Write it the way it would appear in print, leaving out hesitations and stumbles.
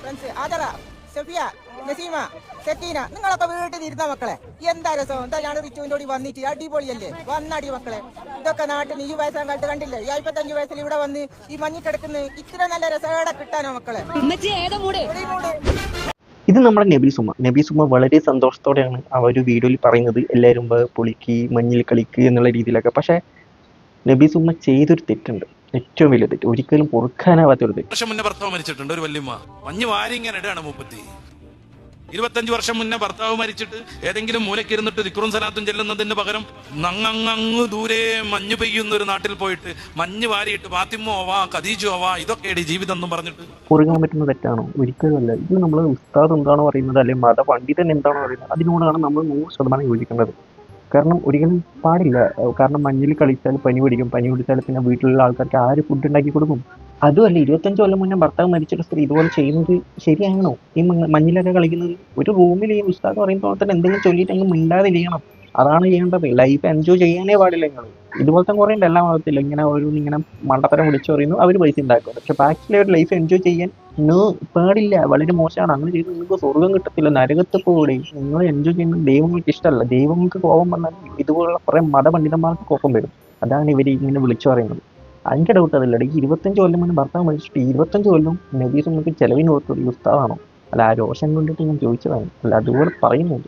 Friends ആദറ, Safiya, Naseema, Sakeena, നിങ്ങളൊക്കെ വീട്ടിൽ ഇരുന്ന മക്കളെ എന്താ രസം. എന്താ ഞാൻ റിച്ചുവിന്റെ കൂടി വന്നിട്ട് അടിപൊളിയല്ലേ, വന്നടി മക്കളെ. ഇതൊക്കെ നാട്ടിൽ ഈ വയസ്സാം കാലത്ത് കണ്ടില്ലേ, ഈ 55 വയസ്സിൽ ഇവിടെ വന്ന് ഈ മഞ്ഞി കിടക്കുന്ന ഇത്ര നല്ല രസകേട കിട്ടാനോ മക്കളെ. ഇത് നമ്മുടെ നബീസുമ വളരെ സന്തോഷത്തോടെയാണ് ആ ഒരു വീഡിയോയിൽ പറയുന്നത്, എല്ലാവരും പൊളിക്ക് മഞ്ഞിൽ കളിക്ക് എന്നുള്ള രീതിയിലൊക്കെ. പക്ഷേ നബീസുമ ചെയ്തൊരു തെറ്റുണ്ട്, ഏറ്റവും വലിയ തെറ്റ്, ഒരിക്കലും പൊറുക്കാനാവാത്ത ഒരു തെറ്റ്. വർഷം മുന്നേ ഭർത്താവ് മരിച്ചിട്ടുണ്ട്. ഒരു വല്യമ്മ മഞ്ഞ് വാരി ഇങ്ങനെ ഇടാണ് മൂപ്പത്തി. 25 വർഷം മുന്നേ ഭർത്താവ് മരിച്ചിട്ട് ഏതെങ്കിലും മൂലക്കിരുന്നിട്ട് ദിക്റും സലാത്തും ചെല്ലുന്നതിന് പകരം നങ്ങങ്ങ് ദൂരെ മഞ്ഞ് പെയ്യുന്ന ഒരു നാട്ടിൽ പോയിട്ട് മഞ്ഞ് വാരിയിട്ട് ഫാത്തിമോ ആവാ ഖദീജോ ആവാ ഇതൊക്കെയാണ് ജീവിതം എന്നും പറഞ്ഞിട്ട് പൊറുക്കാൻ പറ്റുന്ന തെറ്റാണോ? ഒരിക്കലും അല്ല. ഇത് നമ്മൾ ഉസ്താദ് എന്താണോ പറയുന്നത്, അല്ലെങ്കിൽ മതപണ്ഡിതൻ എന്താണോ പറയുന്നത്, അതിനോടാണ് നമ്മൾ 100% യോജിക്കേണ്ടത്. കാരണം ഒരിക്കലും പാടില്ല. കാരണം മഞ്ഞിൽ കളിച്ചാൽ പനി പിടിച്ചാൽ പിന്നെ വീട്ടിലുള്ള ആൾക്കാർക്ക് ആര് ഫുഡ് ഉണ്ടാക്കി കൊടുക്കും? അതുമല്ല, 25 കൊല്ലം മുന്നേ ഭർത്താവ് മരിച്ചിട്ട് സ്ത്രീ ഇതുപോലെ ചെയ്യുന്നത് ശരിയാണോ? ഈ മഞ്ഞിലൊക്കെ കളിക്കുന്നത് ഒരു റൂമിൽ ഈ ഉസ്താദ് പറയുമ്പോൾ തന്നെ എന്തെങ്കിലും ചൊല്ലിയിട്ട് അങ്ങ് മിണ്ടാതിരിക്കണം. അതാണ് ചെയ്യേണ്ടത്. ലൈഫ് എൻജോയ് ചെയ്യാനേ പാടില്ല. നിങ്ങൾ ഇതുപോലത്തെ കുറേ ഉണ്ട് എല്ലാ മതത്തിലും. ഇങ്ങനെ മണ്ടത്തരം വിളിച്ചു പറയുന്നു, അവർ പൈസ ഉണ്ടാക്കും. പക്ഷെ ബാക്കിലെ ഒരു ലൈഫ് എൻജോയ് ചെയ്യാൻ പാടില്ല. വളരെ മോശമാണ്. അങ്ങനെ ചെയ്ത് നിങ്ങൾക്ക് സ്വർഗം കിട്ടത്തില്ല, നരകത്ത് പോകൂടെ. നിങ്ങൾ എൻജോയ് ചെയ്യുന്നത് ദൈവങ്ങൾക്ക് ഇഷ്ടമല്ല. ദൈവങ്ങൾക്ക് കോപം വന്നാൽ ഇതുപോലുള്ള കുറെ മതപണ്ഡിതന്മാർക്ക് കോപം വരും. അതാണ് ഇവർ ഇങ്ങനെ വിളിച്ചു പറയുന്നത്. അതിൻ്റെ ഡൗട്ട് അതല്ല. ഈ 25 കൊല്ലം മുന്നേ ഭർത്താവ് മരിച്ചിട്ട് 25 കൊല്ലം നബീസ് നമുക്ക് ചെലവിന് കൊടുത്തത് ഈ ഉസ്താദാണോ? അല്ല, ആ രോഷം കൊണ്ടിട്ട് ഞാൻ ചോദിച്ചതാണ്. അല്ല, അതുപോലെ പറയുന്നുണ്ട്.